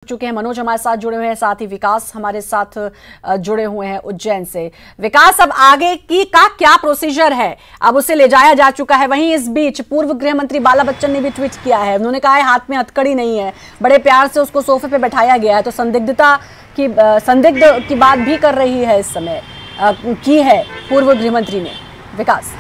चुके हैं मनोज हमारे साथ जुड़े हुए हैं, साथ ही विकास हमारे साथ जुड़े हुए हैं उज्जैन से। विकास, अब आगे की का क्या प्रोसीजर है? अब उसे ले जाया जा चुका है। वहीं इस बीच पूर्व गृह मंत्री बाला बच्चन ने भी ट्वीट किया है। उन्होंने कहा है हाथ में हथकड़ी नहीं है, बड़े प्यार से उसको सोफे पे बैठाया गया है। तो संदिग्ध की बात भी कर रही है इस समय की है पूर्व गृह मंत्री ने। विकास,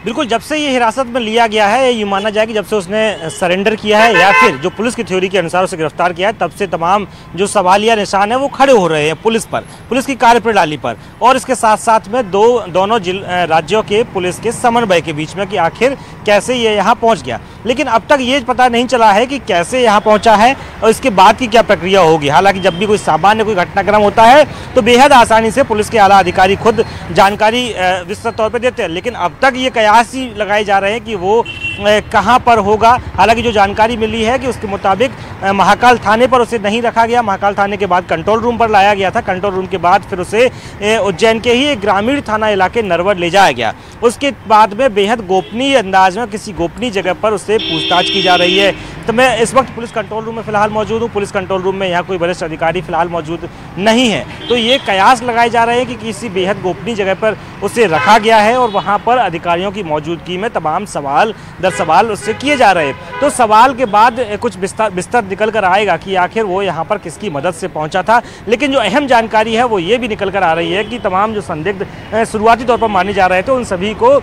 बिल्कुल, जब से ये हिरासत में लिया गया है ये माना जाए कि जब से उसने सरेंडर किया है या फिर जो पुलिस की थ्योरी के अनुसार उसे गिरफ्तार किया है, तब से तमाम जो सवालिया निशान है वो खड़े हो रहे हैं पुलिस पर, पुलिस की कार्यप्रणाली पर, और इसके साथ साथ में दोनों राज्यों के पुलिस के समन्वय के बीच में कि आखिर कैसे ये यहाँ पहुँच गया। लेकिन अब तक ये पता नहीं चला है कि कैसे यहाँ पहुँचा है और इसके बाद की क्या प्रक्रिया होगी। हालांकि जब भी कोई सामान्य कोई घटनाक्रम होता है तो बेहद आसानी से पुलिस के आला अधिकारी खुद जानकारी विस्तृत तौर पर देते हैं, लेकिन अब तक ये कयास ही लगाए जा रहे हैं कि वो कहां पर होगा। हालांकि जो जानकारी मिली है कि उसके मुताबिक महाकाल थाने पर उसे नहीं रखा गया, महाकाल थाने के बाद कंट्रोल रूम पर लाया गया था, कंट्रोल रूम के बाद फिर उसे उज्जैन के ही एक ग्रामीण थाना इलाके नरवर ले जाया गया। उसके बाद में बेहद गोपनीय अंदाज में किसी गोपनीय जगह पर उससे पूछताछ की जा रही है। तो मैं इस वक्त पुलिस कंट्रोल रूम में फिलहाल मौजूद हूँ। पुलिस कंट्रोल रूम में यहाँ कोई वरिष्ठ अधिकारी फिलहाल मौजूद नहीं है। तो ये कयास लगाए जा रहे हैं कि किसी बेहद गोपनीय जगह पर उसे रखा गया है और वहाँ पर अधिकारियों की मौजूदगी में तमाम सवाल दर सवाल उससे किए जा रहे हैं। तो सवाल के बाद कुछ बिस्तर निकल कर आएगा कि आखिर वो यहाँ पर किसकी मदद से पहुँचा था। लेकिन जो अहम जानकारी है वो ये भी निकल कर आ रही है कि तमाम जो संदिग्ध शुरुआती तौर पर माने जा रहे थे उन सभी को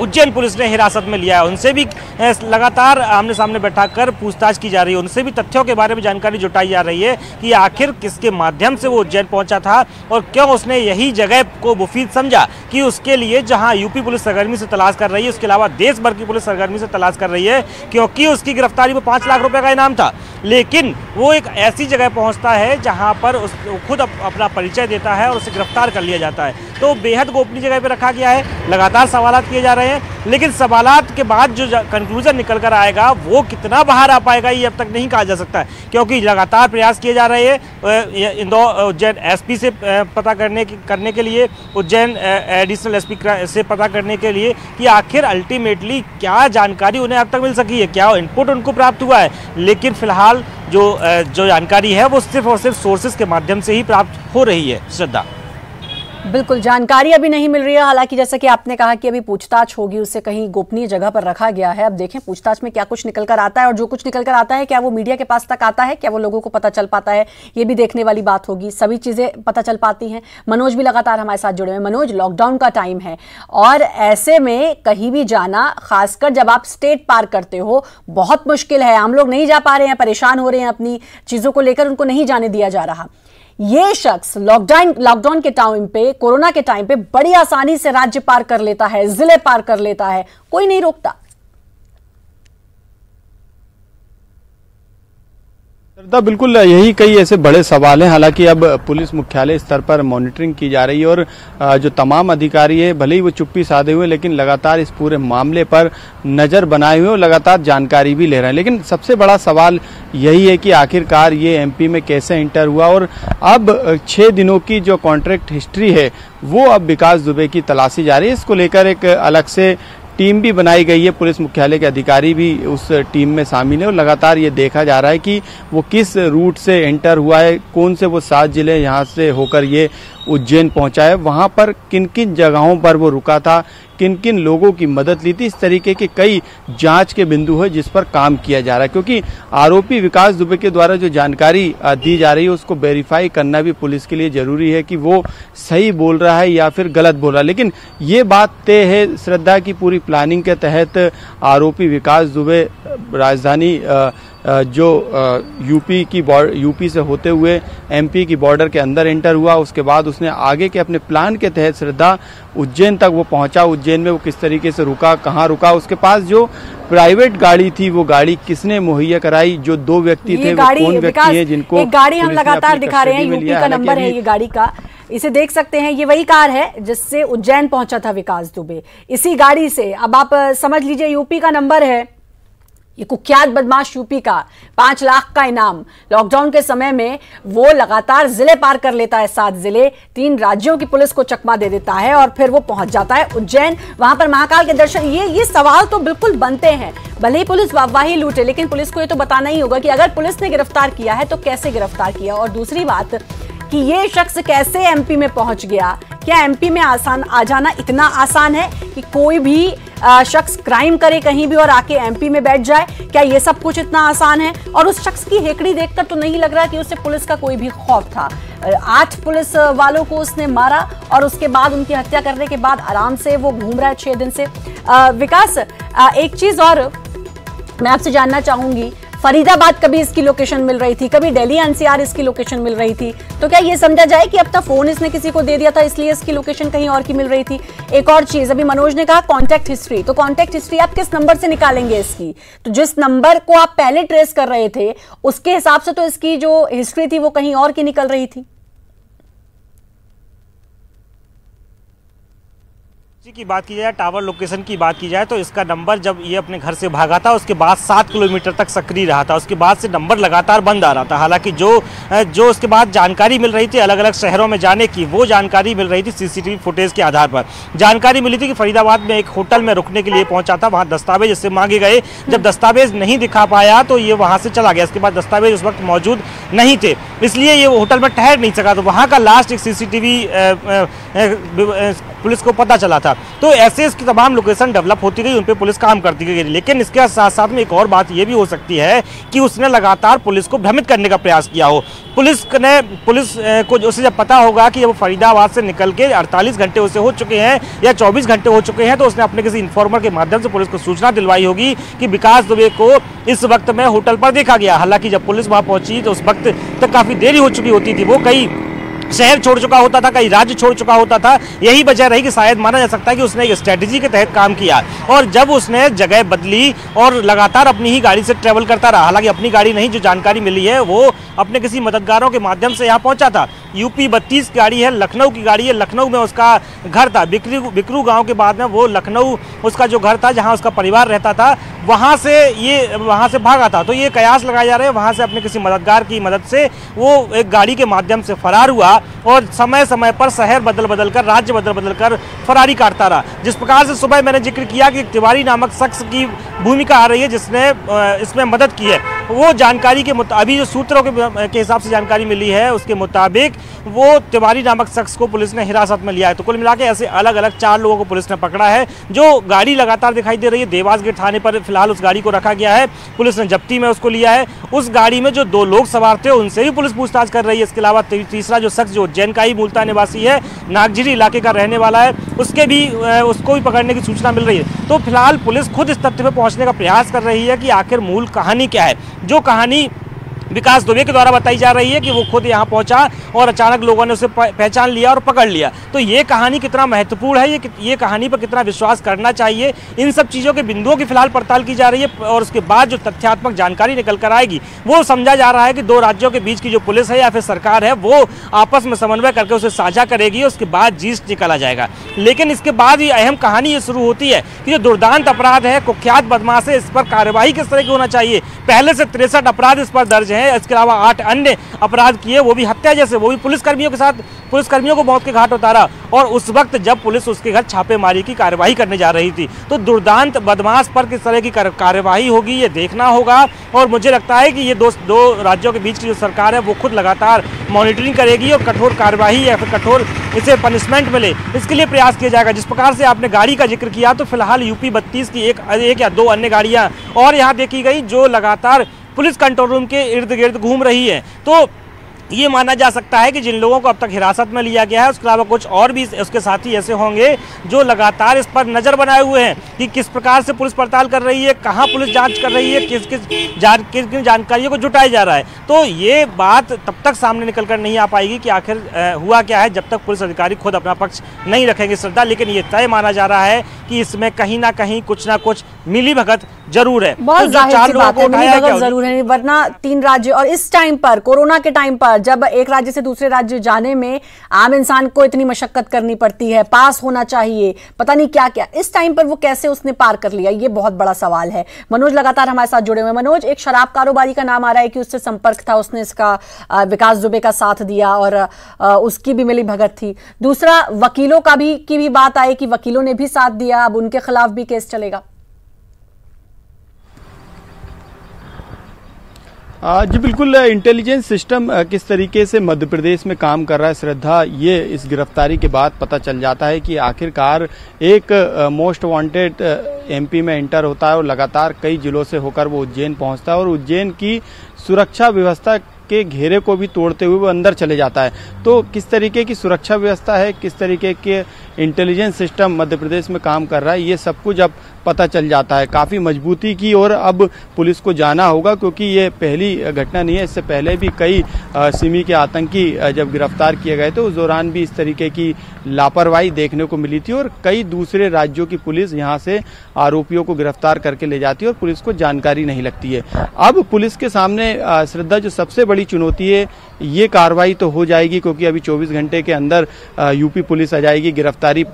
उज्जैन पुलिस ने हिरासत में लिया है। उनसे भी लगातार आमने सामने बैठाकर पूछताछ की जा रही है, उनसे भी तथ्यों के बारे में जानकारी जुटाई जा रही है कि आखिर किसके माध्यम से वो उज्जैन पहुंचा था और क्यों उसने यही जगह को मुफीद समझा कि उसके लिए जहां यूपी पुलिस सरगर्मी से तलाश कर रही है, उसके अलावा देश भर की पुलिस सरगर्मी से तलाश कर रही है, क्योंकि उसकी गिरफ्तारी में 5 लाख रुपए का इनाम था। लेकिन वो एक ऐसी जगह पहुँचता है जहाँ पर खुद अपना परिचय देता है और उसे गिरफ्तार कर लिया जाता है। तो बेहद गोपनीय जगह पर रखा गया है, लगातार सवाल किए जा रहे हैं, लेकिन सवालात के बाद जो कंक्लूजन निकल कर आएगा वो कितना बाहर आ पाएगा ये अब तक नहीं कहा जा सकता है, क्योंकि लगातार प्रयास किए जा रहे हैं इंदौर उज्जैन एसपी से पता करने के लिए, उज्जैन एडिशनल एसपी से पता करने के लिए कि आखिर अल्टीमेटली क्या जानकारी उन्हें अब तक मिल सकी है, क्या इनपुट उनको प्राप्त हुआ है। लेकिन फिलहाल जो जानकारी है वो सिर्फ और सिर्फ सोर्सेज के माध्यम से ही प्राप्त हो रही है। श्रद्धा, बिल्कुल जानकारी अभी नहीं मिल रही है। हालांकि जैसा कि आपने कहा कि अभी पूछताछ होगी, उससे कहीं गोपनीय जगह पर रखा गया है। अब देखें पूछताछ में क्या कुछ निकल कर आता है, और जो कुछ निकल कर आता है क्या वो मीडिया के पास तक आता है, क्या वो लोगों को पता चल पाता है, ये भी देखने वाली बात होगी। सभी चीजें पता चल पाती हैं। मनोज भी लगातार हमारे साथ जुड़े हुए हैं। मनोज, लॉकडाउन का टाइम है और ऐसे में कहीं भी जाना, खासकर जब आप स्टेट पार करते हो, बहुत मुश्किल है। हम लोग नहीं जा पा रहे हैं, परेशान हो रहे हैं अपनी चीजों को लेकर, उनको नहीं जाने दिया जा रहा। ये शख्स लॉकडाउन के टाइम पे, कोरोना के टाइम पे बड़ी आसानी से राज्य पार कर लेता है, जिले पार कर लेता है, कोई नहीं रोकता। बिल्कुल, यही कई ऐसे बड़े सवाल हैं। हालांकि अब पुलिस मुख्यालय स्तर पर मॉनिटरिंग की जा रही है और जो तमाम अधिकारी है भले ही वो चुप्पी साधे हुए, लेकिन लगातार इस पूरे मामले पर नजर बनाए हुए और लगातार जानकारी भी ले रहे हैं। लेकिन सबसे बड़ा सवाल यही है कि आखिरकार ये एमपी में कैसे एंटर हुआ, और अब 6 दिनों की जो कॉन्ट्रैक्ट हिस्ट्री है वो अब विकास दुबे की तलाशी जा रही है। इसको लेकर एक अलग से टीम भी बनाई गई है, पुलिस मुख्यालय के अधिकारी भी उस टीम में शामिल है और लगातार ये देखा जा रहा है कि वो किस रूट से एंटर हुआ है, कौन से वो 7 जिले यहाँ से होकर ये उज्जैन पहुंचा है, वहां पर किन किन जगहों पर वो रुका था, किन किन लोगों की मदद ली थी। इस तरीके के कई जांच के बिंदु है जिस पर काम किया जा रहा है, क्योंकि आरोपी विकास दुबे के द्वारा जो जानकारी दी जा रही है उसको वेरीफाई करना भी पुलिस के लिए जरूरी है कि वो सही बोल रहा है या फिर गलत बोल रहा है। लेकिन ये बात तय है श्रद्धा की पूरी प्लानिंग के तहत आरोपी विकास दुबे राजधानी जो यूपी से होते हुए एमपी की बॉर्डर के अंदर एंटर हुआ। उसके बाद उसने आगे के अपने प्लान के तहत श्रद्धा उज्जैन तक वो पहुंचा। उज्जैन में वो किस तरीके से रुका, कहाँ रुका, उसके पास जो प्राइवेट गाड़ी थी वो गाड़ी किसने मुहैया कराई, जो 2 व्यक्ति थे वो कौन व्यक्ति है जिनको एक गाड़ी हम लगातार दिखा रहे हैं, यूपी का नंबर है ये गाड़ी का, इसे देख सकते हैं। ये वही कार है जिससे उज्जैन पहुंचा था विकास दुबे, इसी गाड़ी से। अब आप समझ लीजिए यूपी का नंबर है, ये कुख्यात बदमाश यूपी का 5 लाख का इनाम लॉकडाउन के समय में वो लगातार जिले पार कर लेता है, 7 जिले, 3 राज्यों की पुलिस को चकमा दे देता है और फिर वो पहुंच जाता है उज्जैन, वहां पर महाकाल के दर्शन। ये सवाल तो बिल्कुल बनते हैं। भले ही पुलिस वाहवाही लूटे, लेकिन पुलिस को ये तो बताना ही होगा कि अगर पुलिस ने गिरफ्तार किया है तो कैसे गिरफ्तार किया। और दूसरी बात कि ये शख्स कैसे एमपी में पहुंच गया। क्या एमपी में आ जाना इतना आसान है कि कोई भी शख्स क्राइम करे कहीं भी और आके एमपी में बैठ जाए? क्या ये सब कुछ इतना आसान है? और उस शख्स की हेकड़ी देखकर तो नहीं लग रहा कि उसे पुलिस का कोई भी खौफ था। 8 पुलिस वालों को उसने मारा और उसके बाद उनकी हत्या करने के बाद आराम से वो घूम रहा है 6 दिन से। विकास, एक चीज और मैं आपसे जानना चाहूंगी, फरीदाबाद कभी इसकी लोकेशन मिल रही थी, कभी दिल्ली एनसीआर इसकी लोकेशन मिल रही थी, तो क्या ये समझा जाए कि अपना फोन इसने किसी को दे दिया था इसलिए इसकी लोकेशन कहीं और की मिल रही थी? एक और चीज, अभी मनोज ने कहा कॉन्टैक्ट हिस्ट्री, तो कॉन्टैक्ट हिस्ट्री आप किस नंबर से निकालेंगे इसकी? तो जिस नंबर को आप पहले ट्रेस कर रहे थे उसके हिसाब से तो इसकी जो हिस्ट्री थी वो कहीं और की निकल रही थी। की बात की जाए, टावर लोकेशन की बात की जाए, तो इसका नंबर जब ये अपने घर से भागा था उसके बाद 7 किलोमीटर तक सक्रिय रहा था। उसके बाद से नंबर लगातार बंद आ रहा था। हालांकि जो उसके बाद जानकारी मिल रही थी अलग अलग शहरों में जाने की, वो जानकारी मिल रही थी सीसीटीवी फुटेज के आधार पर। जानकारी मिली थी कि फरीदाबाद में एक होटल में रुकने के लिए पहुंचा था, वहां दस्तावेज इससे मांगे गए। जब दस्तावेज नहीं दिखा पाया तो ये वहां से चला गया। इसके बाद दस्तावेज उस वक्त मौजूद नहीं थे, इसलिए ये होटल में ठहर नहीं सका। तो वहां का लास्ट एक सीसीटीवी पुलिस को पता चला था। तो ऐसे इसकी तमाम लोकेशन डेवलप होती गई, उन पे पुलिस काम करती गई। लेकिन इसके साथ साथ में एक और बात ये भी हो सकती है कि उसने लगातार पुलिस को भ्रमित करने का प्रयास किया हो। पुलिस को उसे जब पता होगा कि वो फरीदाबाद से निकल के 48 घंटे उसे हो चुके हैं या 24 घंटे हो चुके हैं, तो उसने अपने किसी इन्फॉर्मर के माध्यम से पुलिस को सूचना दिलवाई होगी कि विकास दुबे को इस वक्त में होटल पर देखा गया। हालांकि जब पुलिस वहां पहुंची तो उस वक्त तक काफी देरी हो चुकी होती थी, वो कई शहर छोड़ चुका होता था, कई राज्य छोड़ चुका होता था। यही वजह रही कि शायद माना जा सकता है कि उसने एक स्ट्रेटेजी के तहत काम किया और जब उसने जगह बदली और लगातार अपनी ही गाड़ी से ट्रेवल करता रहा। हालांकि अपनी गाड़ी नहीं, जो जानकारी मिली है वो अपने किसी मददगारों के माध्यम से यहाँ पहुंचा था। यूपी 32 की गाड़ी है, लखनऊ की गाड़ी है, लखनऊ में उसका घर था। बिकरू गाँव के बाद में वो लखनऊ उसका जो घर था जहाँ उसका परिवार रहता था, वहाँ से भागा था। तो ये कयास लगाए जा रहे हैं वहाँ से अपने किसी मददगार की मदद से वो एक गाड़ी के माध्यम से फरार हुआ और समय समय पर शहर बदल कर, राज्य बदल कर फरारी काटता रहा। जिस प्रकार से सुबह मैंने जिक्र किया कि तिवारी नामक शख्स की भूमिका आ रही है जिसने इसमें मदद की है, वो जानकारी के अभी जो सूत्रों के हिसाब से जानकारी मिली है उसके मुताबिक वो तिवारी नामक शख्स को पुलिस ने हिरासत में लिया है। तो कुल मिला के ऐसे अलग अलग 4 लोगों को पुलिस ने पकड़ा है। जो गाड़ी लगातार दिखाई दे रही है, देवास गेट थाने पर फिलहाल उस गाड़ी को रखा गया है, पुलिस ने जब्ती में उसको लिया है। उस गाड़ी में जो 2 लोग सवार थे उनसे भी पुलिस पूछताछ कर रही है। इसके अलावा तीसरा जो शख्स जो उज्जैन का ही मूलतः निवासी है, नागझिरी इलाके का रहने वाला है, उसको भी पकड़ने की सूचना मिल रही है। तो फिलहाल पुलिस खुद इस तथ्य पर पहुंचने का प्रयास कर रही है कि आखिर मूल कहानी क्या है। जो कहानी विकास दुबे के द्वारा बताई जा रही है कि वो खुद यहाँ पहुंचा और अचानक लोगों ने उसे पहचान लिया और पकड़ लिया। तो ये कहानी कितना महत्वपूर्ण है, ये कहानी पर कितना विश्वास करना चाहिए, इन सब चीज़ों के बिंदुओं की फिलहाल पड़ताल की जा रही है। और उसके बाद जो तथ्यात्मक जानकारी निकल कर आएगी वो समझा जा रहा है कि 2 राज्यों के बीच की जो पुलिस है या फिर सरकार है वो आपस में समन्वय करके उसे साझा करेगी, उसके बाद जीत निकाला जाएगा। लेकिन इसके बाद ही अहम कहानी ये शुरू होती है कि जो दुर्दांत अपराध है, कुख्यात बदमाश है, इस पर कार्रवाई किस तरह की होना चाहिए। पहले से 63 अपराध इस पर दर्ज है, इसके अलावा 8 अन्य अपराध किए, वो भी हत्या जैसे, वो भी पुलिसकर्मियों को मौत के घाट उतारा। और उस वक्त जब पुलिस उसके घर छापेमारी की कार्रवाई करने जा रही थी, तो दुर्दांत बदमाश पर किस तरह की कार्रवाई होगी ये देखना होगा। और मुझे लगता है कि ये 2 राज्यों के बीच की जो सरकार है वो खुद लगातार मॉनिटरिंग करेगी और कठोर कार्रवाई या फिर कठोर इसे पनिशमेंट मिले, इसके लिए प्रयास किया जाएगा। जिस प्रकार से आपने गाड़ी का जिक्र किया, तो फिलहाल यूपी 32 की एक या 2 अन्य गाड़ियां और यहाँ देखी गई जो लगातार पुलिस कंट्रोल रूम के इर्द गिर्द घूम रही है। तो ये माना जा सकता है कि जिन लोगों को अब तक हिरासत में लिया गया है उसके अलावा कुछ और भी उसके साथी ऐसे होंगे जो लगातार इस पर नज़र बनाए हुए हैं कि किस प्रकार से पुलिस पड़ताल कर रही है, कहां पुलिस जांच कर रही है, किस जानकारियों को जुटाया जा रहा है। तो ये बात तब तक सामने निकल कर नहीं आ पाएगी कि आखिर हुआ क्या है, जब तक पुलिस अधिकारी खुद अपना पक्ष नहीं रखेंगे श्रद्धा। लेकिन ये तय माना जा रहा है कि इसमें कहीं ना कहीं कुछ ना कुछ मिलीभगत जरूर है। बहुत जाहिर सी बात है, मिलीभगत जरूर है, वरना 3 राज्य, और इस टाइम पर, कोरोना के टाइम पर, जब एक राज्य से दूसरे राज्य जाने में आम इंसान को इतनी मशक्कत करनी पड़ती है, पास होना चाहिए, पता नहीं क्या क्या, इस टाइम पर वो कैसे उसने पार कर लिया, ये बहुत बड़ा सवाल है। मनोज लगातार हमारे साथ जुड़े हुए। मनोज, एक शराब कारोबारी का नाम आ रहा है कि उससे संपर्क था, उसने इसका विकास दुबे का साथ दिया और उसकी भी मिलीभगत थी। दूसरा, वकीलों की भी बात आई कि वकीलों ने भी साथ दिया, अब उनके खिलाफ भी केस चलेगा। जी बिल्कुल, इंटेलिजेंस सिस्टम किस तरीके से मध्य प्रदेश में काम कर रहा है श्रद्धा, ये इस गिरफ्तारी के बाद पता चल जाता है कि आखिरकार एक मोस्ट वांटेड एमपी में एंटर होता है और लगातार कई जिलों से होकर वो उज्जैन पहुंचता है और उज्जैन की सुरक्षा व्यवस्था के घेरे को भी तोड़ते हुए वो अंदर चले जाता है। तो किस तरीके की सुरक्षा व्यवस्था है, किस तरीके के इंटेलिजेंस सिस्टम मध्य प्रदेश में काम कर रहा है, ये सब कुछ अब पता चल जाता है। काफी मजबूती की और अब पुलिस को जाना होगा, क्योंकि ये पहली घटना नहीं है। इससे पहले भी कई सिमी के आतंकी जब गिरफ्तार किए गए थे, उस दौरान भी इस तरीके की लापरवाही देखने को मिली थी और कई दूसरे राज्यों की पुलिस यहाँ से आरोपियों को गिरफ्तार करके ले जाती है और पुलिस को जानकारी नहीं लगती है। अब पुलिस के सामने श्रद्धा जो सबसे बड़ी चुनौती है, ये कार्रवाई तो हो जाएगी, क्योंकि अभी 24 घंटे के अंदर यूपी पुलिस आ जाएगी। गिरफ्तारी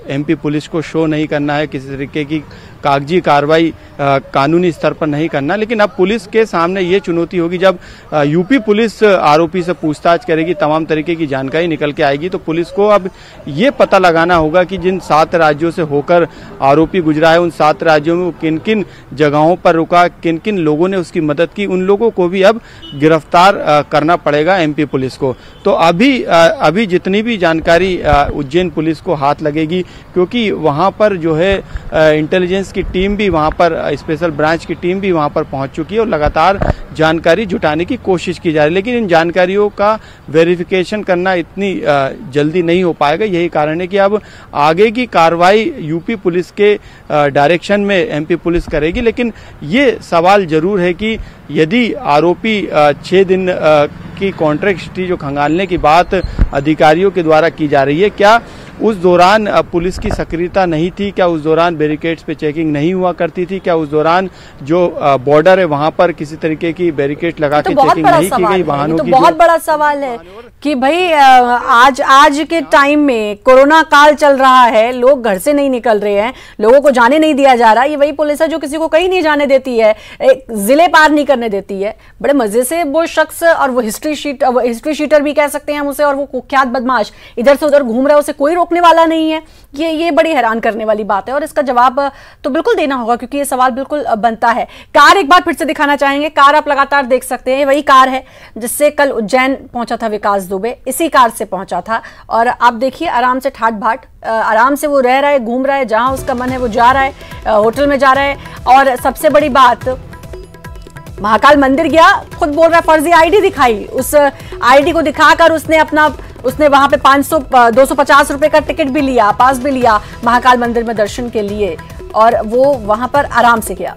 एमपी पुलिस को शो नहीं करना है, किसी तरीके की कागजी कार्रवाई कानूनी स्तर पर नहीं करना। लेकिन अब पुलिस के सामने ये चुनौती होगी, जब यूपी पुलिस आरोपी से पूछताछ करेगी, तमाम तरीके की जानकारी निकल के आएगी, तो पुलिस को अब ये पता लगाना होगा कि जिन 7 राज्यों से होकर आरोपी गुजरा है, उन 7 राज्यों में वो किन किन जगहों पर रुका, किन किन लोगों ने उसकी मदद की, उन लोगों को भी अब गिरफ्तार करना पड़ेगा एमपी पुलिस को। तो अभी जितनी भी जानकारी उज्जैन पुलिस को हाथ लगेगी, क्योंकि वहां पर जो है इंटेलिजेंस की टीम भी वहां पर, स्पेशल ब्रांच की टीम भी वहां पर पहुंच चुकी है और लगातार जानकारी जुटाने की कोशिश की जा रही है। लेकिन इन जानकारियों का वेरिफिकेशन करना इतनी जल्दी नहीं हो पाएगा। यही कारण है कि अब आगे की कार्रवाई यूपी पुलिस के डायरेक्शन में एमपी पुलिस करेगी। लेकिन ये सवाल जरूर है कि यदि आरोपी 6 दिन की कॉन्ट्रैक्ट हिस्ट्री जो खंगालने की बात अधिकारियों के द्वारा की जा रही है, क्या उस दौरान पुलिस की सक्रियता नहीं थी? क्या उस दौरान बैरिकेड्स पे चेकिंग नहीं हुआ करती थी? क्या उस दौरान जो बॉर्डर है वहां पर किसी तरीके की बैरिकेड लगा के चेकिंग नहीं की गई वाहनों की? तो बहुत बड़ा सवाल है कि भाई आज के टाइम में कोरोना काल चल रहा है, लोग घर से नहीं निकल रहे हैं, लोगों को जाने नहीं दिया जा रहा। ये वही पुलिस है जो किसी को कहीं नहीं जाने देती है, जिले पार नहीं करने देती है। बड़े मजे से वो शख्स, और वो हिस्ट्री शीटर भी कह सकते हैं हम उसे, और वो कुख्यात बदमाश इधर से उधर घूम रहा है, उसे कोई रोकने वाला नहीं है। ये बड़ी हैरान करने वाली बात है और इसका जवाब तो बिल्कुल देना होगा, क्योंकि ये सवाल बिल्कुल बनता है। कार एक बार फिर से दिखाना चाहेंगे। कार आप लगातार देख सकते हैं, ये वही कार है जिससे कल उज्जैन पहुंचा था विकास दुबे, इसी कार से पहुंचा था। और आप देखिए आराम से ठाट बाट, आराम से वो रह रहा है, घूम रहा है, जहां उसका मन है वो जा रहा है, होटल में जा रहा है। और सबसे बड़ी बात, महाकाल मंदिर गया, खुद बोल रहा है फर्जी आईडी दिखाई, उस आईडी को दिखाकर उसने वहां पे 250 रुपए का टिकट भी लिया, पास भी लिया महाकाल मंदिर में दर्शन के लिए, और वो वहां पर आराम से गया।